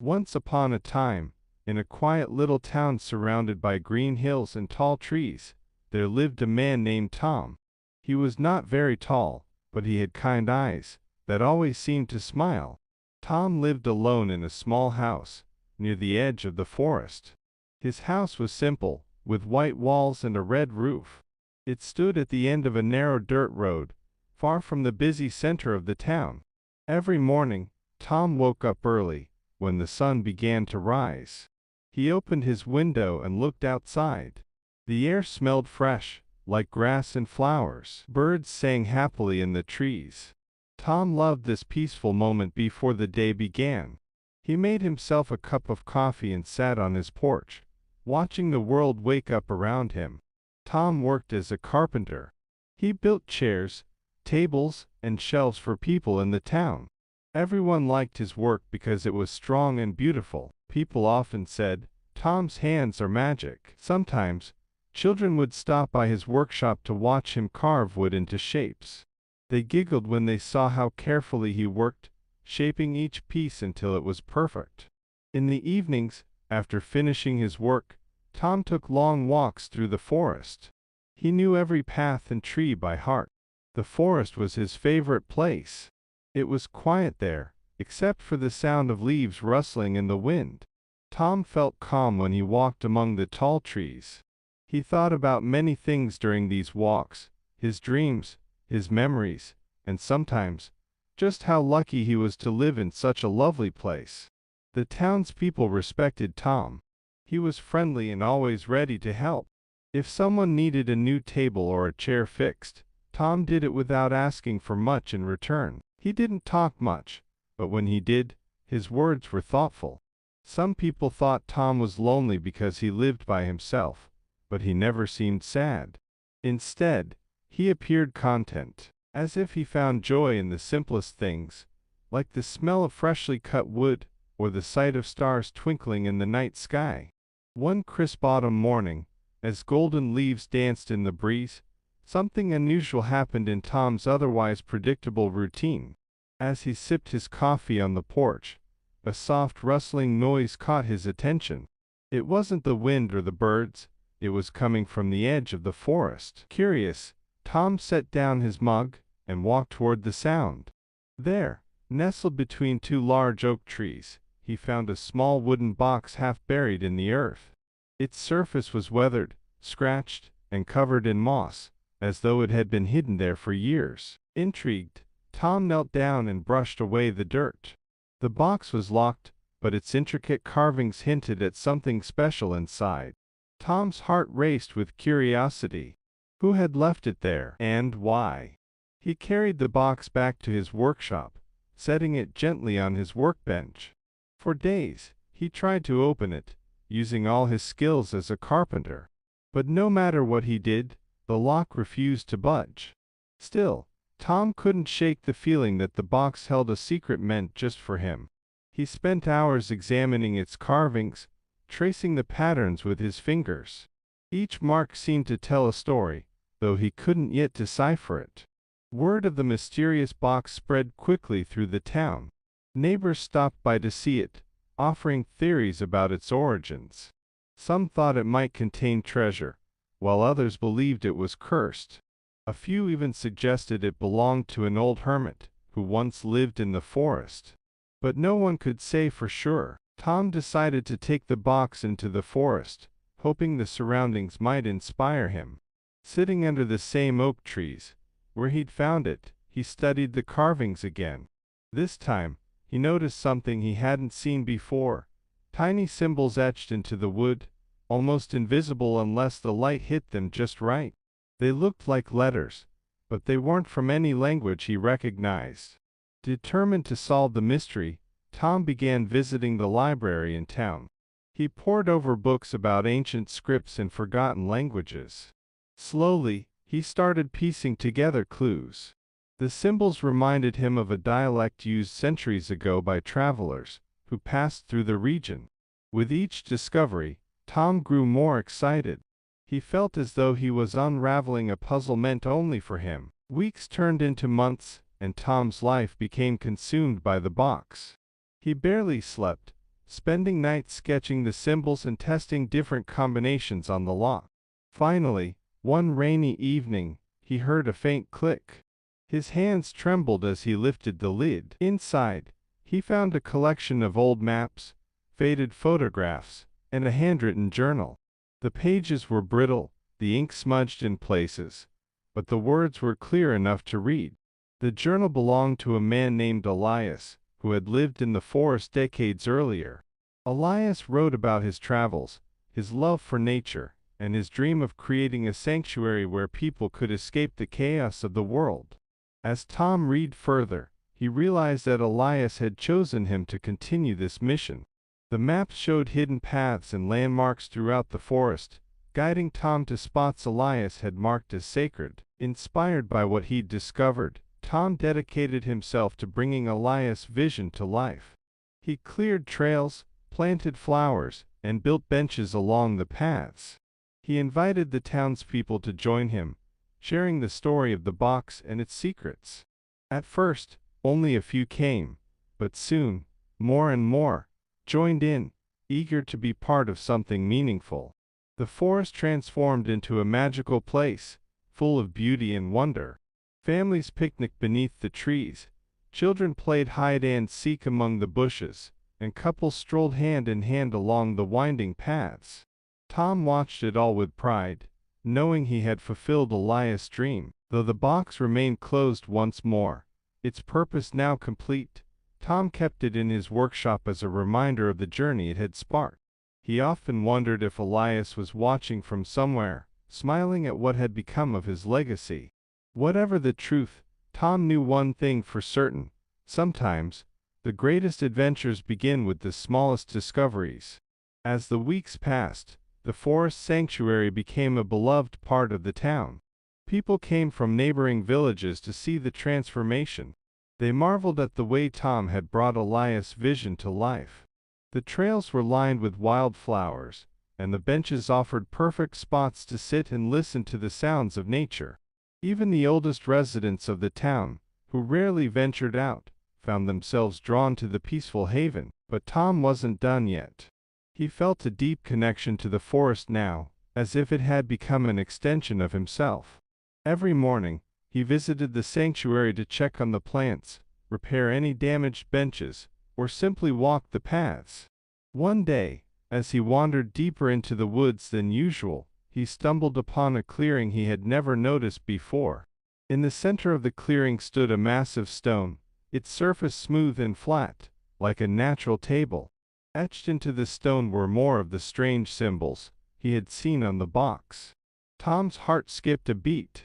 Once upon a time, in a quiet little town surrounded by green hills and tall trees, there lived a man named Tom. He was not very tall, but he had kind eyes that always seemed to smile. Tom lived alone in a small house near the edge of the forest. His house was simple, with white walls and a red roof. It stood at the end of a narrow dirt road, far from the busy center of the town. Every morning, Tom woke up early, when the sun began to rise. He opened his window and looked outside. The air smelled fresh, like grass and flowers. Birds sang happily in the trees. Tom loved this peaceful moment before the day began. He made himself a cup of coffee and sat on his porch, watching the world wake up around him. Tom worked as a carpenter. He built chairs, tables, and shelves for people in the town. Everyone liked his work because it was strong and beautiful. People often said, "Tom's hands are magic." Sometimes, children would stop by his workshop to watch him carve wood into shapes. They giggled when they saw how carefully he worked, shaping each piece until it was perfect. In the evenings, after finishing his work, Tom took long walks through the forest. He knew every path and tree by heart. The forest was his favorite place. It was quiet there, except for the sound of leaves rustling in the wind. Tom felt calm when he walked among the tall trees. He thought about many things during these walks, his dreams, his memories, and sometimes, just how lucky he was to live in such a lovely place. The townspeople respected Tom. He was friendly and always ready to help. If someone needed a new table or a chair fixed, Tom did it without asking for much in return. He didn't talk much, but when he did, his words were thoughtful. Some people thought Tom was lonely because he lived by himself, but he never seemed sad. Instead, he appeared content, as if he found joy in the simplest things, like the smell of freshly cut wood, or the sight of stars twinkling in the night sky. One crisp autumn morning, as golden leaves danced in the breeze, something unusual happened in Tom's otherwise predictable routine. As he sipped his coffee on the porch, a soft rustling noise caught his attention. It wasn't the wind or the birds, it was coming from the edge of the forest. Curious, Tom set down his mug and walked toward the sound. There, nestled between two large oak trees, he found a small wooden box half buried in the earth. Its surface was weathered, scratched, and covered in moss, as though it had been hidden there for years. Intrigued, Tom knelt down and brushed away the dirt. The box was locked, but its intricate carvings hinted at something special inside. Tom's heart raced with curiosity. Who had left it there, and why? He carried the box back to his workshop, setting it gently on his workbench. For days, he tried to open it, using all his skills as a carpenter. But no matter what he did, the lock refused to budge. Still, Tom couldn't shake the feeling that the box held a secret meant just for him. He spent hours examining its carvings, tracing the patterns with his fingers. Each mark seemed to tell a story, though he couldn't yet decipher it. Word of the mysterious box spread quickly through the town. Neighbors stopped by to see it, offering theories about its origins. Some thought it might contain treasure, while others believed it was cursed. A few even suggested it belonged to an old hermit who once lived in the forest. But no one could say for sure. Tom decided to take the box into the forest, hoping the surroundings might inspire him. Sitting under the same oak trees, where he'd found it, he studied the carvings again. This time, he noticed something he hadn't seen before. Tiny symbols etched into the wood, almost invisible unless the light hit them just right. They looked like letters, but they weren't from any language he recognized. Determined to solve the mystery, Tom began visiting the library in town. He pored over books about ancient scripts and forgotten languages. Slowly, he started piecing together clues. The symbols reminded him of a dialect used centuries ago by travelers who passed through the region. With each discovery, Tom grew more excited. He felt as though he was unraveling a puzzle meant only for him. Weeks turned into months, and Tom's life became consumed by the box. He barely slept, spending nights sketching the symbols and testing different combinations on the lock. Finally, one rainy evening, he heard a faint click. His hands trembled as he lifted the lid. Inside, he found a collection of old maps, faded photographs, and a handwritten journal. The pages were brittle, the ink smudged in places, but the words were clear enough to read. The journal belonged to a man named Elias, who had lived in the forest decades earlier. Elias wrote about his travels, his love for nature, and his dream of creating a sanctuary where people could escape the chaos of the world. As Tom read further, he realized that Elias had chosen him to continue this mission. The maps showed hidden paths and landmarks throughout the forest, guiding Tom to spots Elias had marked as sacred. Inspired by what he'd discovered, Tom dedicated himself to bringing Elias' vision to life. He cleared trails, planted flowers, and built benches along the paths. He invited the townspeople to join him, sharing the story of the box and its secrets. At first, only a few came, but soon, more and more joined in, eager to be part of something meaningful. The forest transformed into a magical place, full of beauty and wonder. Families picnicked beneath the trees, children played hide and seek among the bushes, and couples strolled hand in hand along the winding paths. Tom watched it all with pride, knowing he had fulfilled Elias' dream. Though the box remained closed once more, its purpose now complete, Tom kept it in his workshop as a reminder of the journey it had sparked. He often wondered if Elias was watching from somewhere, smiling at what had become of his legacy. Whatever the truth, Tom knew one thing for certain: sometimes, the greatest adventures begin with the smallest discoveries. As the weeks passed, the forest sanctuary became a beloved part of the town. People came from neighboring villages to see the transformation. They marveled at the way Tom had brought Elias' vision to life. The trails were lined with wildflowers, and the benches offered perfect spots to sit and listen to the sounds of nature. Even the oldest residents of the town, who rarely ventured out, found themselves drawn to the peaceful haven. But Tom wasn't done yet. He felt a deep connection to the forest now, as if it had become an extension of himself. Every morning, he visited the sanctuary to check on the plants, repair any damaged benches, or simply walk the paths. One day, as he wandered deeper into the woods than usual, he stumbled upon a clearing he had never noticed before. In the center of the clearing stood a massive stone, its surface smooth and flat, like a natural table. Etched into the stone were more of the strange symbols he had seen on the box. Tom's heart skipped a beat.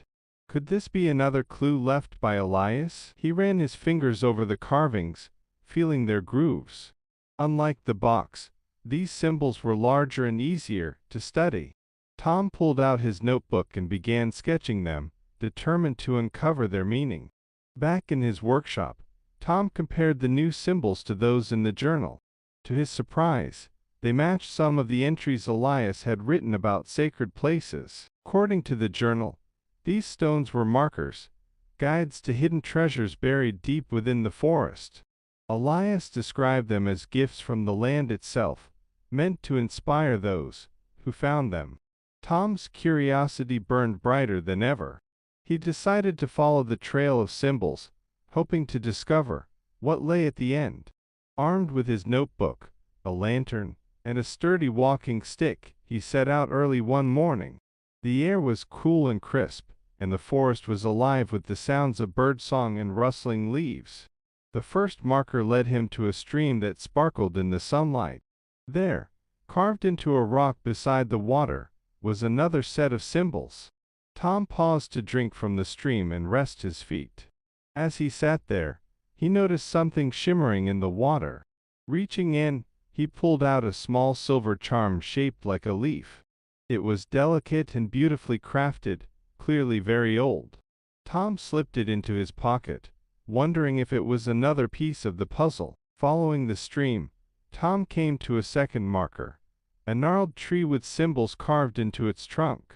Could this be another clue left by Elias? He ran his fingers over the carvings, feeling their grooves. Unlike the box, these symbols were larger and easier to study. Tom pulled out his notebook and began sketching them, determined to uncover their meaning. Back in his workshop, Tom compared the new symbols to those in the journal. To his surprise, they matched some of the entries Elias had written about sacred places. According to the journal, these stones were markers, guides to hidden treasures buried deep within the forest. Elias described them as gifts from the land itself, meant to inspire those who found them. Tom's curiosity burned brighter than ever. He decided to follow the trail of symbols, hoping to discover what lay at the end. Armed with his notebook, a lantern, and a sturdy walking stick, he set out early one morning. The air was cool and crisp, and the forest was alive with the sounds of birdsong and rustling leaves. The first marker led him to a stream that sparkled in the sunlight. There, carved into a rock beside the water, was another set of symbols. Tom paused to drink from the stream and rest his feet. As he sat there, he noticed something shimmering in the water. Reaching in, he pulled out a small silver charm shaped like a leaf. It was delicate and beautifully crafted, clearly very old. Tom slipped it into his pocket, wondering if it was another piece of the puzzle. Following the stream, Tom came to a second marker, a gnarled tree with symbols carved into its trunk.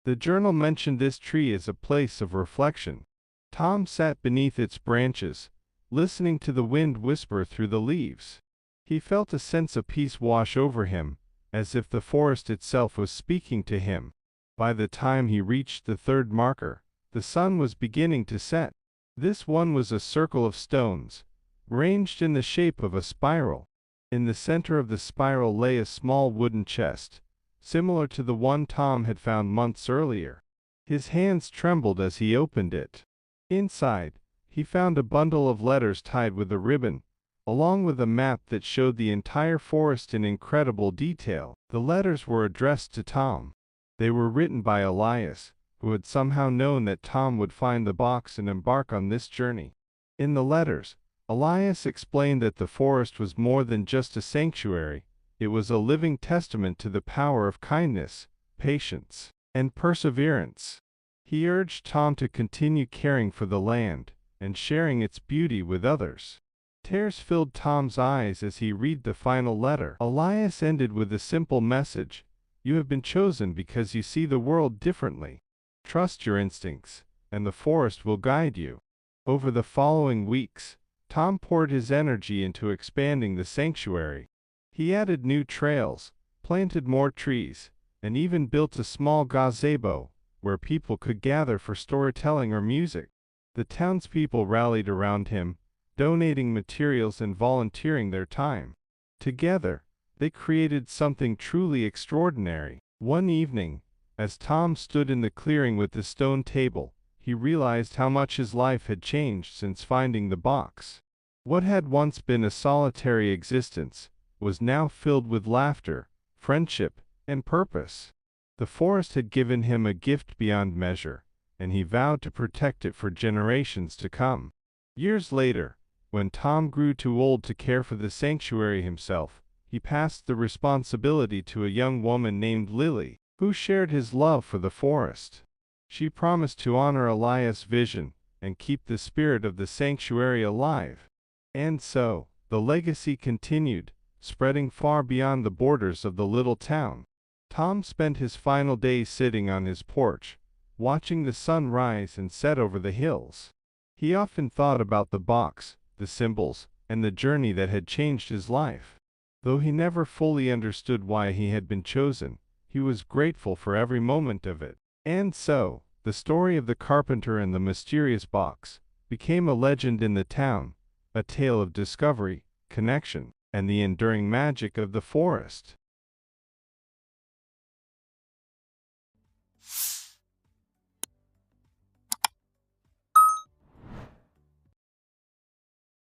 The journal mentioned this tree as a place of reflection. Tom sat beneath its branches, listening to the wind whisper through the leaves. He felt a sense of peace wash over him, as if the forest itself was speaking to him. By the time he reached the third marker, the sun was beginning to set. This one was a circle of stones, ranged in the shape of a spiral. In the center of the spiral lay a small wooden chest, similar to the one Tom had found months earlier. His hands trembled as he opened it. Inside, he found a bundle of letters tied with a ribbon, along with a map that showed the entire forest in incredible detail. The letters were addressed to Tom. They were written by Elias, who had somehow known that Tom would find the box and embark on this journey. In the letters, Elias explained that the forest was more than just a sanctuary. It was a living testament to the power of kindness, patience, and perseverance. He urged Tom to continue caring for the land and sharing its beauty with others. Tears filled Tom's eyes as he read the final letter. Elias ended with a simple message: "You have been chosen because you see the world differently. Trust your instincts, and the forest will guide you." Over the following weeks, Tom poured his energy into expanding the sanctuary. He added new trails, planted more trees, and even built a small gazebo, where people could gather for storytelling or music. The townspeople rallied around him, donating materials and volunteering their time. Together, they created something truly extraordinary. One evening, as Tom stood in the clearing with the stone table, he realized how much his life had changed since finding the box. What had once been a solitary existence was now filled with laughter, friendship, and purpose. The forest had given him a gift beyond measure, and he vowed to protect it for generations to come. Years later, when Tom grew too old to care for the sanctuary himself, he passed the responsibility to a young woman named Lily, who shared his love for the forest. She promised to honor Elias' vision and keep the spirit of the sanctuary alive. And so, the legacy continued, spreading far beyond the borders of the little town. Tom spent his final days sitting on his porch, watching the sun rise and set over the hills. He often thought about the box, the symbols, and the journey that had changed his life. Though he never fully understood why he had been chosen, he was grateful for every moment of it. And so, the story of the carpenter and the mysterious box became a legend in the town, a tale of discovery, connection, and the enduring magic of the forest.